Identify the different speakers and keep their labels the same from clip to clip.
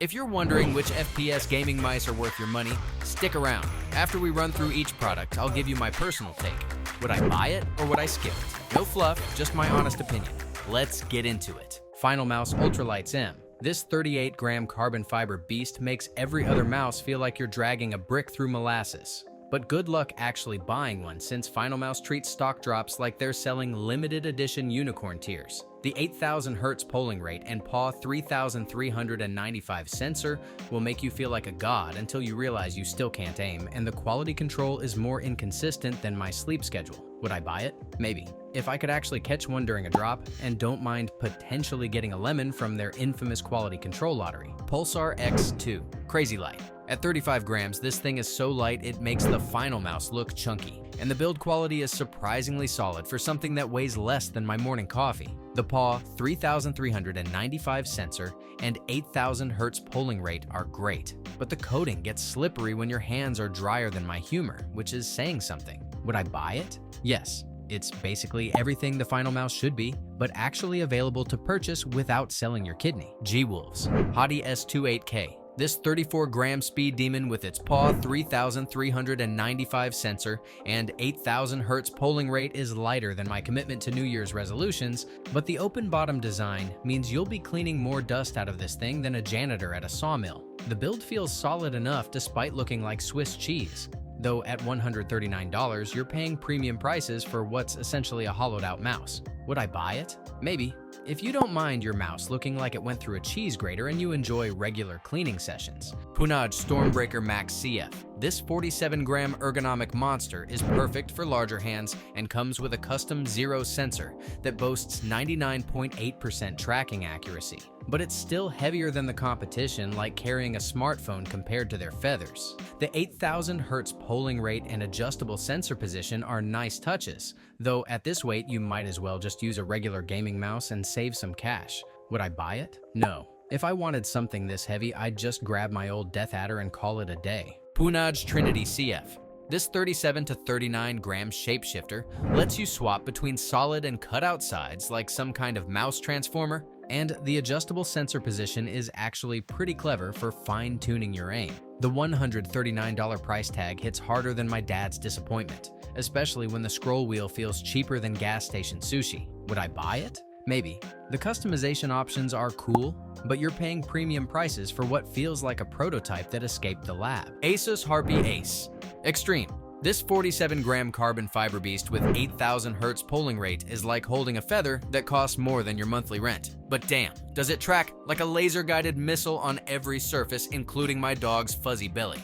Speaker 1: If you're wondering which FPS gaming mice are worth your money, stick around. After we run through each product, I'll give you my personal take. Would I buy it or would I skip it? No fluff, just my honest opinion. Let's get into it. Final Mouse Ultralights M. This 38-gram carbon fiber beast makes every other mouse feel like you're dragging a brick through molasses. But good luck actually buying one, since Final Mouse treats stock drops like they're selling limited edition unicorn tiers. The 8000 Hz polling rate and PAW 3395 sensor will make you feel like a god until you realize you still can't aim, and the quality control is more inconsistent than my sleep schedule. Would I buy it? Maybe. If I could actually catch one during a drop, and don't mind potentially getting a lemon from their infamous quality control lottery. Pulsar X2. Crazy light. At 35 grams, this thing is so light it makes the Final Mouse look chunky, and the build quality is surprisingly solid for something that weighs less than my morning coffee. The PAW 3395 sensor and 8000 Hz polling rate are great, but the coating gets slippery when your hands are drier than my humor, which is saying something. Would I buy it? Yes. It's basically everything the Final Mouse should be, but actually available to purchase without selling your kidney. Gwolves Hottie S28K. This 34-gram speed demon with its PAW 3395 sensor and 8000 Hz polling rate is lighter than my commitment to New Year's resolutions, but the open bottom design means you'll be cleaning more dust out of this thing than a janitor at a sawmill. The build feels solid enough despite looking like Swiss cheese, though at $139 you're paying premium prices for what's essentially a hollowed-out mouse. Would I buy it? Maybe. If you don't mind your mouse looking like it went through a cheese grater and you enjoy regular cleaning sessions. Punage Stormbreaker Max CF. This 47-gram ergonomic monster is perfect for larger hands and comes with a custom Zero sensor that boasts 99.8% tracking accuracy. But it's still heavier than the competition, like carrying a smartphone compared to their feathers. The 8000 Hz polling rate and adjustable sensor position are nice touches, though at this weight you might as well just use a regular gaming mouse and save some cash. Would I buy it? No. If I wanted something this heavy, I'd just grab my old Death Adder and call it a day. Punage Trinity CF. This 37 to 39 gram shapeshifter lets you swap between solid and cutout sides like some kind of mouse transformer, and the adjustable sensor position is actually pretty clever for fine-tuning your aim. The $139 price tag hits harder than my dad's disappointment, especially when the scroll wheel feels cheaper than gas station sushi. Would I buy it? Maybe. The customization options are cool, but you're paying premium prices for what feels like a prototype that escaped the lab. Asos Harpy Ace. Extreme. This 47-gram carbon fiber beast with 8000 Hz polling rate is like holding a feather that costs more than your monthly rent. But damn, does it track like a laser-guided missile on every surface, including my dog's fuzzy belly.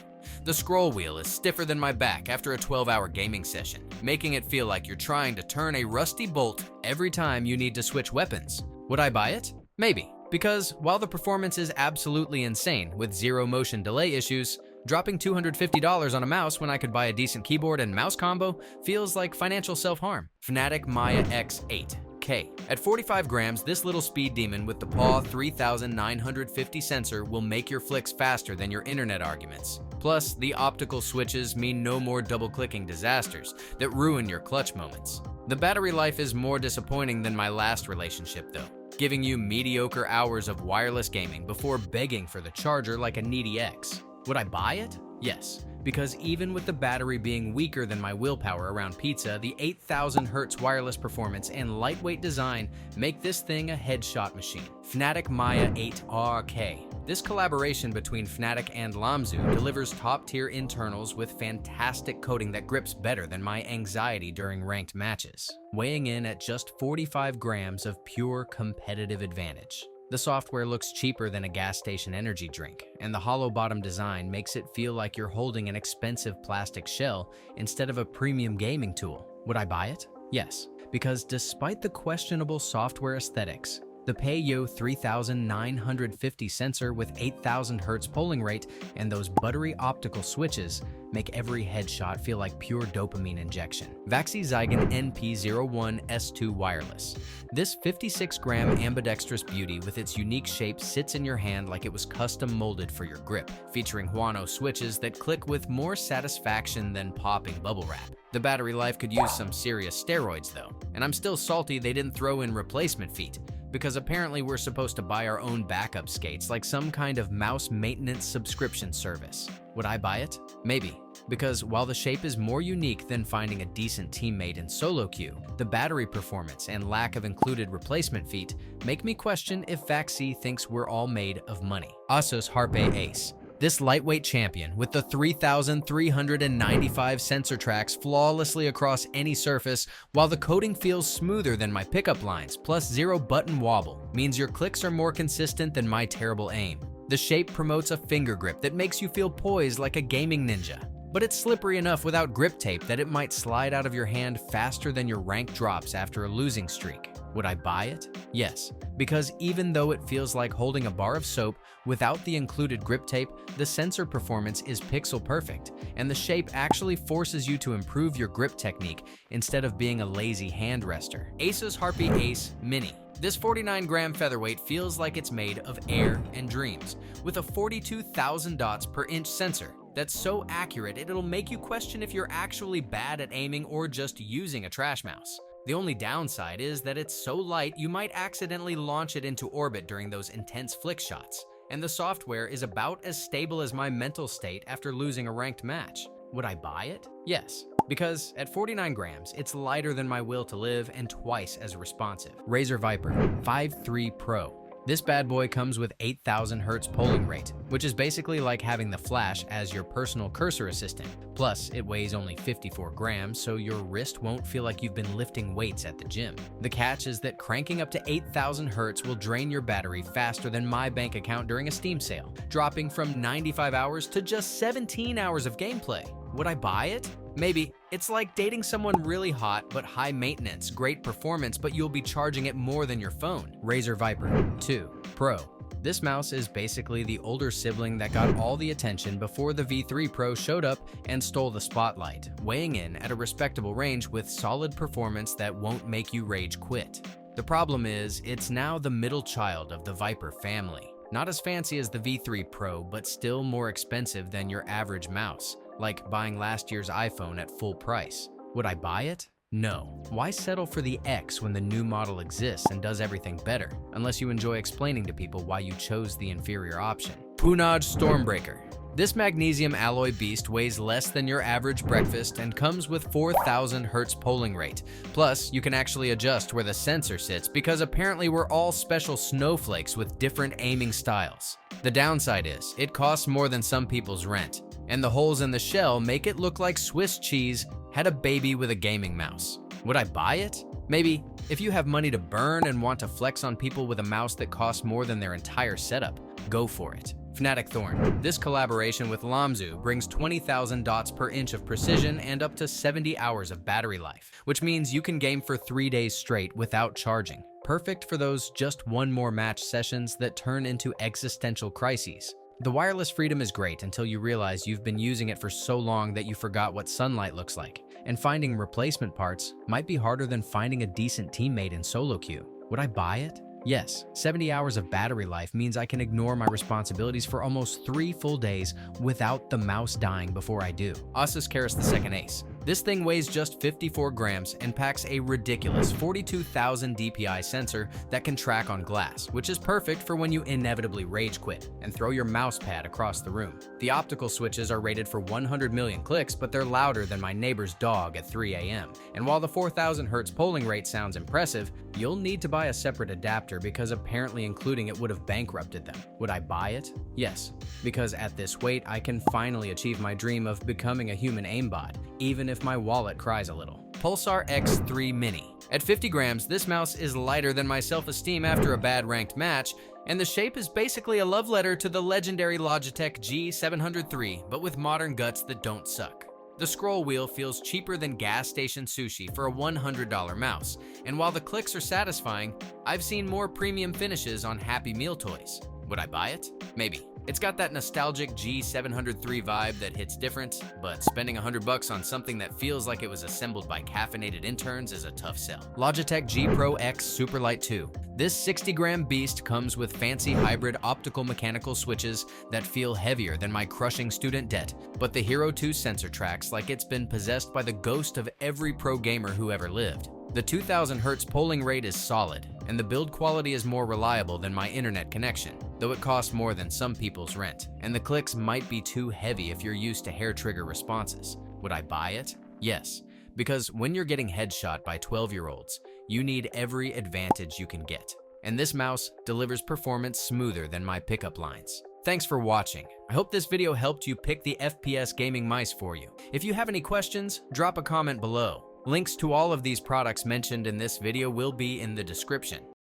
Speaker 1: The scroll wheel is stiffer than my back after a 12-hour gaming session, making it feel like you're trying to turn a rusty bolt every time you need to switch weapons. Would I buy it? Maybe. Because while the performance is absolutely insane with zero motion delay issues, dropping $250 on a mouse when I could buy a decent keyboard and mouse combo feels like financial self-harm. Fanatic Maya X8K. At 45 grams, this little speed demon with the PAW 3950 sensor will make your flicks faster than your internet arguments. Plus, the optical switches mean no more double-clicking disasters that ruin your clutch moments. The battery life is more disappointing than my last relationship though, giving you mediocre hours of wireless gaming before begging for the charger like a needy ex. Would I buy it? Yes, because even with the battery being weaker than my willpower around pizza, the 8000 Hz wireless performance and lightweight design make this thing a headshot machine. Fanatic Maya X8K. This collaboration between Fanatic and Lamzu delivers top-tier internals with fantastic coating that grips better than my anxiety during ranked matches, weighing in at just 45 grams of pure competitive advantage. The software looks cheaper than a gas station energy drink, and the hollow bottom design makes it feel like you're holding an expensive plastic shell instead of a premium gaming tool. Would I buy it? Yes, because despite the questionable software aesthetics, the PAYO 3950 sensor with 8000 Hz polling rate and those buttery optical switches make every headshot feel like pure dopamine injection. Vaxis Ziggyan NP01S2 Wireless. This 56-gram ambidextrous beauty with its unique shape sits in your hand like it was custom molded for your grip, featuring Huano switches that click with more satisfaction than popping bubble wrap. The battery life could use some serious steroids though, and I'm still salty they didn't throw in replacement feet. because apparently we're supposed to buy our own backup skates like some kind of mouse maintenance subscription service. Would I buy it? Maybe. Because while the shape is more unique than finding a decent teammate in solo queue, the battery performance and lack of included replacement feet make me question if Vaxis thinks we're all made of money. Asos Harpy Ace. This lightweight champion, with the 3,395 sensor tracks flawlessly across any surface, while the coating feels smoother than my pickup lines, plus 0 button wobble, means your clicks are more consistent than my terrible aim. The shape promotes a finger grip that makes you feel poised like a gaming ninja. But it's slippery enough without grip tape that it might slide out of your hand faster than your rank drops after a losing streak. Would I buy it? Yes, because even though it feels like holding a bar of soap, without the included grip tape, the sensor performance is pixel perfect, and the shape actually forces you to improve your grip technique instead of being a lazy hand rester. Asos Harpy Ace Mini. This 49-gram featherweight feels like it's made of air and dreams, with a 42,000 dots per inch sensor that's so accurate it'll make you question if you're actually bad at aiming or just using a trash mouse. The only downside is that it's so light you might accidentally launch it into orbit during those intense flick shots, and the software is about as stable as my mental state after losing a ranked match. Would I buy it? Yes, because at 49 grams, it's lighter than my will to live and twice as responsive. Razer Viper 5.3 Pro. This bad boy comes with 8,000 Hz polling rate, which is basically like having the Flash as your personal cursor assistant. Plus, it weighs only 54 grams, so your wrist won't feel like you've been lifting weights at the gym. The catch is that cranking up to 8,000 Hz will drain your battery faster than my bank account during a Steam sale, dropping from 95 hours to just 17 hours of gameplay. Would I buy it? Maybe. It's like dating someone really hot but high maintenance, great performance, but you'll be charging it more than your phone. Razer Viper 2 Pro. This mouse is basically the older sibling that got all the attention before the V3 Pro showed up and stole the spotlight, weighing in at a respectable range with solid performance that won't make you rage quit. The problem is, it's now the middle child of the Viper family. Not as fancy as the V3 Pro, but still more expensive than your average mouse, like buying last year's iPhone at full price. Would I buy it? No. Why settle for the X when the new model exists and does everything better, unless you enjoy explaining to people why you chose the inferior option? Punage Stormbreaker. This magnesium alloy beast weighs less than your average breakfast and comes with 4,000 Hz polling rate. Plus, you can actually adjust where the sensor sits because apparently we're all special snowflakes with different aiming styles. The downside is, it costs more than some people's rent, and the holes in the shell make it look like Swiss cheese had a baby with a gaming mouse. Would I buy it? Maybe. If you have money to burn and want to flex on people with a mouse that costs more than their entire setup, go for it. Fanatic Thorn. This collaboration with Lamzu brings 20,000 dots per inch of precision and up to 70 hours of battery life, which means you can game for 3 days straight without charging. Perfect for those just one more match sessions that turn into existential crises. The wireless freedom is great until you realize you've been using it for so long that you forgot what sunlight looks like, and finding replacement parts might be harder than finding a decent teammate in solo queue. Would I buy it? Yes, 70 hours of battery life means I can ignore my responsibilities for almost 3 full days without the mouse dying before I do. Asus Caris II Ace. This thing weighs just 54 grams and packs a ridiculous 42,000 DPI sensor that can track on glass, which is perfect for when you inevitably rage quit and throw your mouse pad across the room. The optical switches are rated for 100 million clicks, but they're louder than my neighbor's dog at 3 a.m. And while the 4,000 Hz polling rate sounds impressive, you'll need to buy a separate adapter because apparently including it would have bankrupted them. Would I buy it? Yes, because at this weight, I can finally achieve my dream of becoming a human aimbot, even if my wallet cries a little. Pulsar X3 Mini. At 50 grams, this mouse is lighter than my self-esteem after a bad ranked match, and the shape is basically a love letter to the legendary Logitech G703, but with modern guts that don't suck. The scroll wheel feels cheaper than gas station sushi for a $100 mouse, and while the clicks are satisfying, I've seen more premium finishes on Happy Meal toys. Would I buy it? Maybe. It's got that nostalgic G703 vibe that hits different, but spending $100 on something that feels like it was assembled by caffeinated interns is a tough sell. Logitech G Pro X Superlight 2. This 60-gram beast comes with fancy hybrid optical mechanical switches that feel heavier than my crushing student debt, but the Hero 2 sensor tracks like it's been possessed by the ghost of every pro gamer who ever lived. The 2000 Hz polling rate is solid, and the build quality is more reliable than my internet connection, though it costs more than some people's rent, and the clicks might be too heavy if you're used to hair trigger responses. Would I buy it? Yes, because when you're getting headshot by 12-year-olds, you need every advantage you can get. And this mouse delivers performance smoother than my pickup lines. Thanks for watching. I hope this video helped you pick the FPS gaming mice for you. If you have any questions, drop a comment below. Links to all of these products mentioned in this video will be in the description.